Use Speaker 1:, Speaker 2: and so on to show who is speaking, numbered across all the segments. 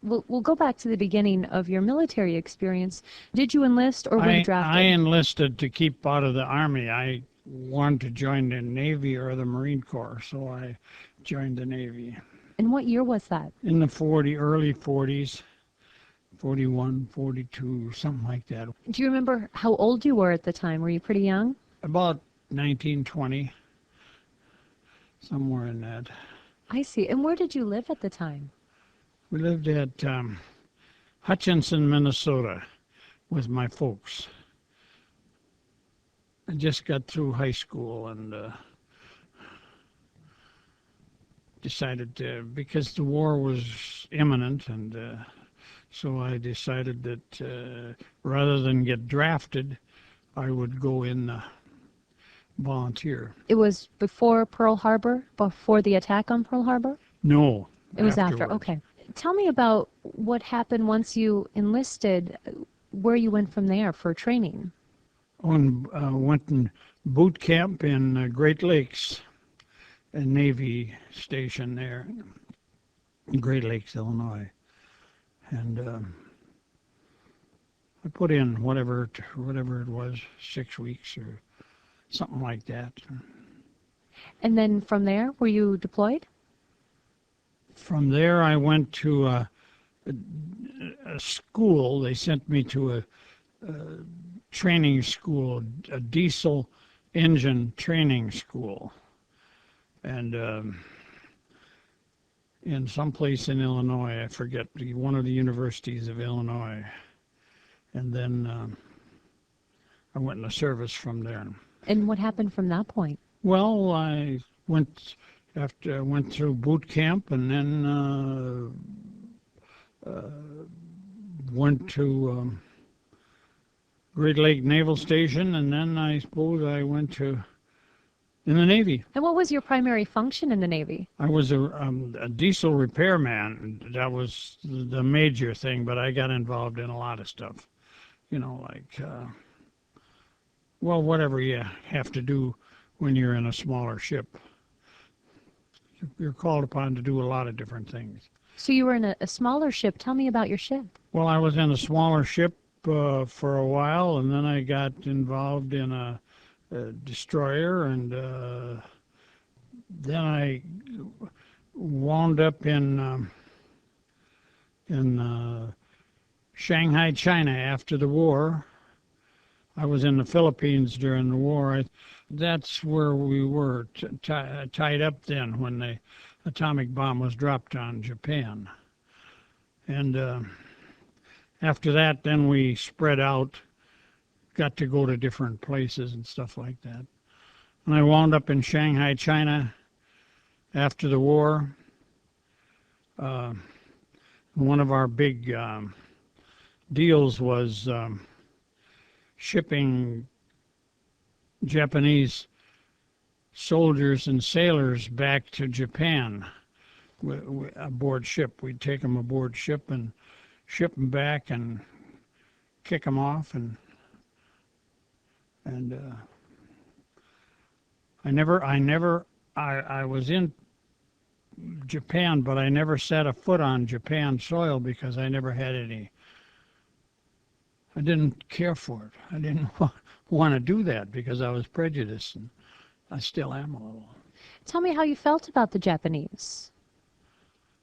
Speaker 1: We'll go back to the beginning of your military experience. Did you enlist or were you
Speaker 2: I
Speaker 1: drafted?
Speaker 2: enlisted to keep out of the Army. I wanted to join the Navy or the Marine Corps, so I joined the Navy
Speaker 1: And what year was that?
Speaker 2: in the early 40s, 41, 42, something like that.
Speaker 1: Do you remember how old you were at the time? Were you pretty young?
Speaker 2: About 1920, somewhere in that.
Speaker 1: I see. And where did you live at the time?
Speaker 2: We lived at Hutchinson, Minnesota, with my folks. I just got through high school and decided to, because the war was imminent, and so I decided that rather than get drafted, I would go in volunteer.
Speaker 1: It was before Pearl Harbor, before the attack on Pearl Harbor?
Speaker 2: No,
Speaker 1: It was after.
Speaker 2: afterwards.
Speaker 1: Okay. Tell me about what happened once you enlisted, where you went from there for training.
Speaker 2: Went in boot camp in Great Lakes, a Navy station there, in Great Lakes, Illinois. And I put in whatever it was, 6 weeks or something like that.
Speaker 1: And then from there, were you deployed?
Speaker 2: From there, I went to a school. They sent me to a training school, a diesel engine training school, and in some place in Illinois, I forget, one of the universities of Illinois. And then I went in the service from there.
Speaker 1: And what happened from that point?
Speaker 2: Well, I went through boot camp, and then went to Great Lake Naval Station, and then I suppose I went in the Navy.
Speaker 1: And what was your primary function in the Navy?
Speaker 2: I was a diesel repairman. That was the major thing, but I got involved in a lot of stuff. Like, whatever you have to do when you're in a smaller ship. You're called upon to do a lot of different things.
Speaker 1: So you were in a smaller ship. Tell me about your ship.
Speaker 2: Well, I was in a smaller ship for a while, and then I got involved in a destroyer, and then I wound up in Shanghai, China after the war. I was in the Philippines during the war. That's where we were tied up then when the atomic bomb was dropped on Japan. And after that, then we spread out, got to go to different places and stuff like that. And I wound up in Shanghai, China after the war. One of our big deals was shipping Japanese soldiers and sailors back to Japan aboard ship. We'd take them aboard ship and ship them back and kick them off, and I was in Japan, but I never set a foot on Japan soil because I never had any. I didn't care for it. I didn't want to do that because I was prejudiced, and I still am a little.
Speaker 1: Tell me how you felt about the Japanese.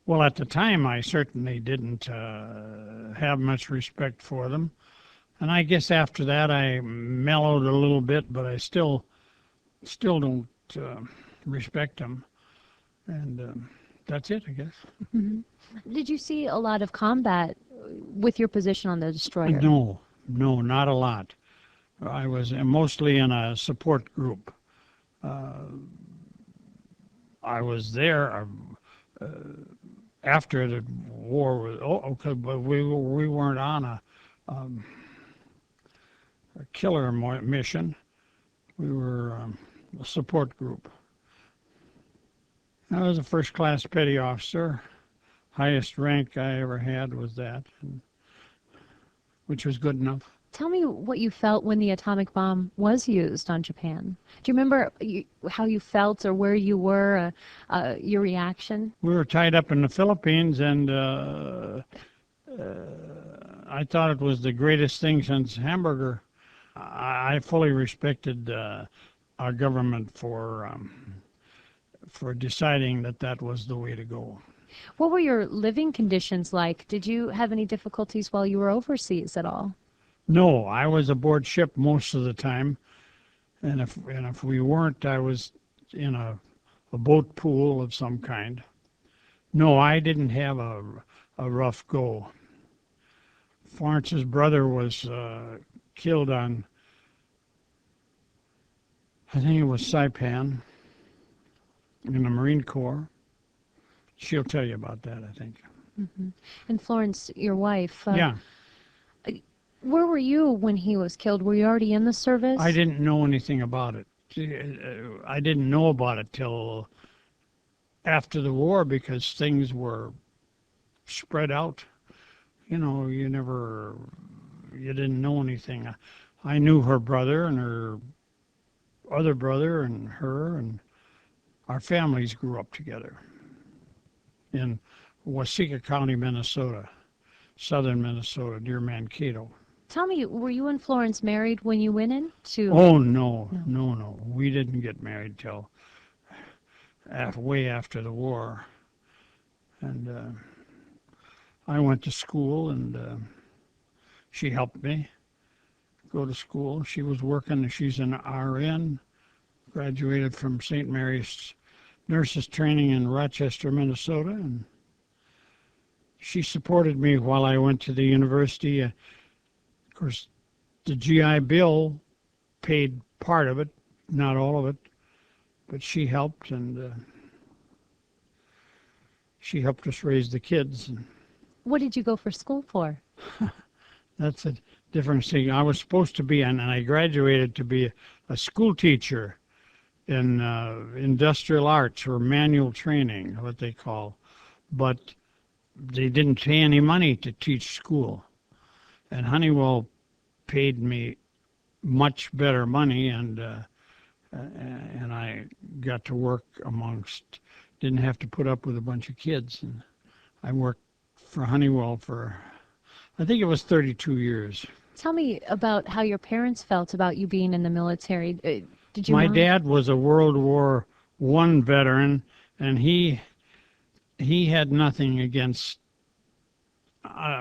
Speaker 2: Well, at the time, I certainly didn't have much respect for them. And I guess after that, I mellowed a little bit, but I still don't respect them. And that's it, I guess.
Speaker 1: Mm-hmm. Did you see a lot of combat with your position on the destroyer?
Speaker 2: No, not a lot. I was mostly in a support group. I was there after the war was okay, but we weren't on a killer mission. We were a support group. I was a first-class petty officer. Highest rank I ever had was that, which was good enough.
Speaker 1: Tell me what you felt when the atomic bomb was used on Japan. Do you remember how you felt or where you were, your reaction?
Speaker 2: We were tied up in the Philippines, and I thought it was the greatest thing since hamburger. I fully respected our government for deciding that that was the way to go.
Speaker 1: What were your living conditions like? Did you have any difficulties while you were overseas at all?
Speaker 2: No, I was aboard ship most of the time, and if we weren't, I was in a boat pool of some kind. No, I didn't have a rough go. Florence's brother was killed on, I think it was Saipan in the Marine Corps. She'll tell you about that, I think.
Speaker 1: Hmm. And Florence, your wife,
Speaker 2: Yeah,
Speaker 1: where were you when he was killed? Were you already in the service?
Speaker 2: I didn't know anything about it. I didn't know about it till after the war because things were spread out. You know, you didn't know anything. I knew her brother and her other brother and her, and our families grew up together in Waseca County, Minnesota, southern Minnesota, near Mankato.
Speaker 1: Tell me, were you and Florence married when you went in to?
Speaker 2: Oh, no,
Speaker 1: No.
Speaker 2: no, no. We didn't get married till way after the war. And I went to school, and she helped me go to school. She was working, she's an RN, graduated from St. Mary's Nurses Training in Rochester, Minnesota, and she supported me while I went to the university. Of course, the GI Bill paid part of it, not all of it, but she helped, and she helped us raise the kids. And
Speaker 1: What did you go for school for?
Speaker 2: that's a different thing. I was supposed to be, and I graduated to be a school teacher in industrial arts or manual training, what they call, but they didn't pay any money to teach school. And Honeywell paid me much better money, and I got to work didn't have to put up with a bunch of kids. And I worked for Honeywell for, I think it was 32 years.
Speaker 1: Tell me about how your parents felt about you being in the military. Did you
Speaker 2: My
Speaker 1: mind?
Speaker 2: dad was a World War I veteran, and he had nothing against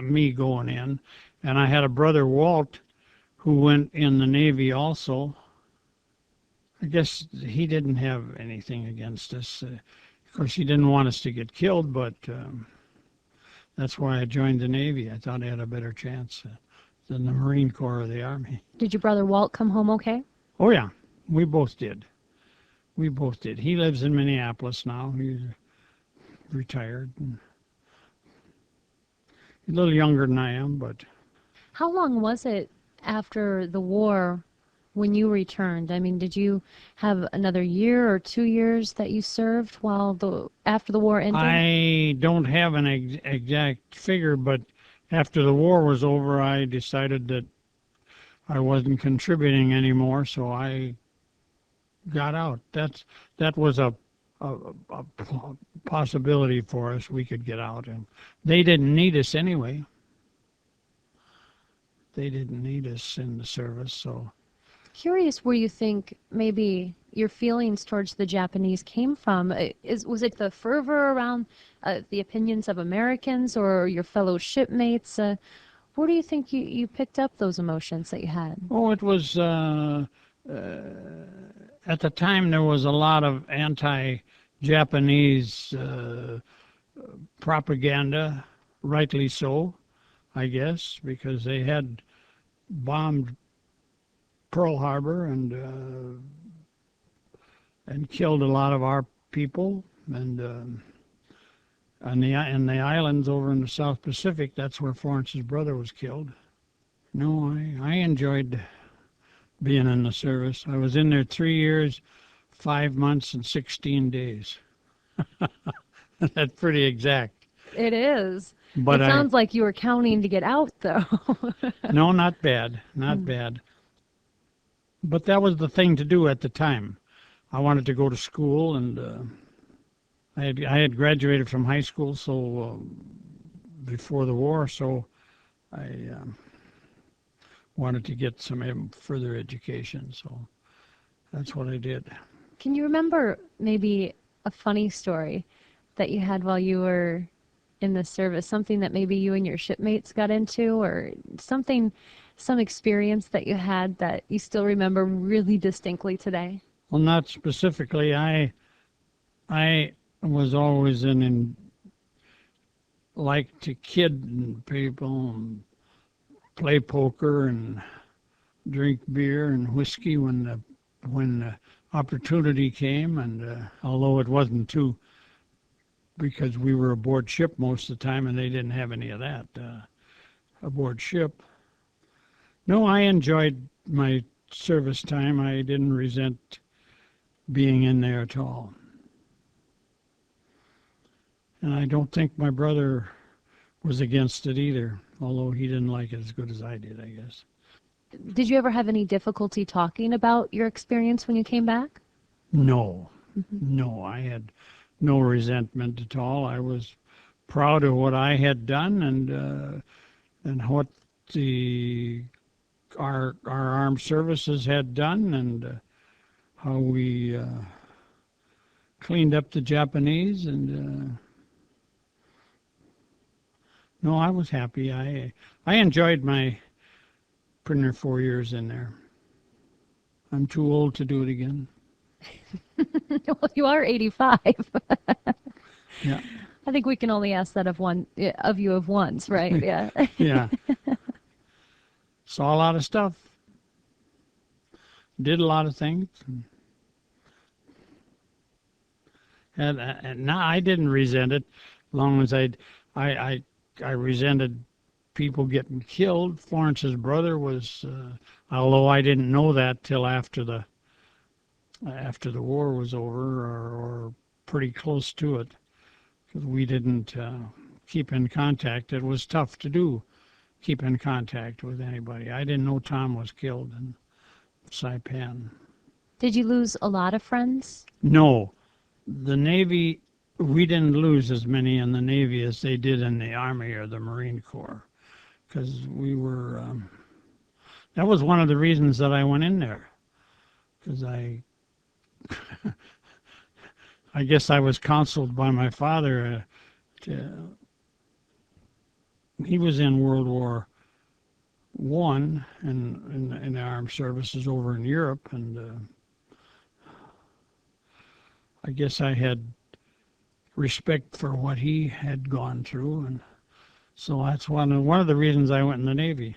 Speaker 2: me going in. And I had a brother, Walt, who went in the Navy also. I guess he didn't have anything against us. Of course, he didn't want us to get killed, but that's why I joined the Navy. I thought I had a better chance than the Marine Corps or the Army.
Speaker 1: Did your brother Walt come home okay?
Speaker 2: Oh, yeah, we both did. We both did. He lives in Minneapolis now. He's retired. And a little younger than I am, but
Speaker 1: How long was it after the war when you returned? I mean, did you have another year or 2 years that you served after the war ended?
Speaker 2: I don't have an exact figure, but after the war was over, I decided that I wasn't contributing anymore, so I got out. That was a possibility for us. We could get out, and they didn't need us anyway. They didn't need us in the service, so
Speaker 1: Curious where you think maybe your feelings towards the Japanese came from. Was it the fervor around the opinions of Americans or your fellow shipmates? Where do you think you picked up those emotions that you had?
Speaker 2: oh, it was at the time there was a lot of anti-Japanese propaganda, rightly so, I guess, because they had bombed Pearl Harbor and killed a lot of our people, and in the islands over in the South Pacific. That's where Florence's brother was killed. No, I enjoyed being in the service. I was in there 3 years, 5 months, and 16 days. That's pretty exact.
Speaker 1: It is.
Speaker 2: But
Speaker 1: It sounds like you were counting to get out, though.
Speaker 2: no, not bad, not bad. But that was the thing to do at the time. I wanted to go to school, and I had graduated from high school before the war, so I wanted to get some further education, so that's what I did.
Speaker 1: Can you remember maybe a funny story that you had while you were in the service? Something that maybe you and your shipmates got into, or something, some experience that you had that you still remember really distinctly today?
Speaker 2: Well, not specifically. I was always like to kid people and play poker and drink beer and whiskey when the opportunity came. And although it wasn't too, because we were aboard ship most of the time and they didn't have any of that aboard ship. No, I enjoyed my service time. I didn't resent being in there at all. And I don't think my brother was against it either, although he didn't like it as good as I did, I guess.
Speaker 1: Did you ever have any difficulty talking about your experience when you came back?
Speaker 2: No, no, I had no resentment at all. I was proud of what I had done and what our armed services had done, and how we cleaned up the Japanese, and no, I was happy. I enjoyed my pretty near 4 years in there. I'm too old to do it again.
Speaker 1: Well, you are 85.
Speaker 2: Yeah,
Speaker 1: I think we can only ask that of one of you of once, right? Yeah.
Speaker 2: yeah. Saw a lot of stuff. Did a lot of things. And now I didn't resent it, as long as I resented people getting killed. Florence's brother was, although I didn't know that till after the war was over, or pretty close to it, because we didn't keep in contact. It was tough to do, keep in contact with anybody. I didn't know Tom was killed in Saipan.
Speaker 1: Did you lose a lot of friends?
Speaker 2: No, the Navy, we didn't lose as many in the Navy as they did in the Army or the Marine Corps, because we were, that was one of the reasons that I went in there, because I guess I was counseled by my father. He was in World War I and in the armed services over in Europe, and I guess I had respect for what he had gone through, and so that's one of the reasons I went in the Navy.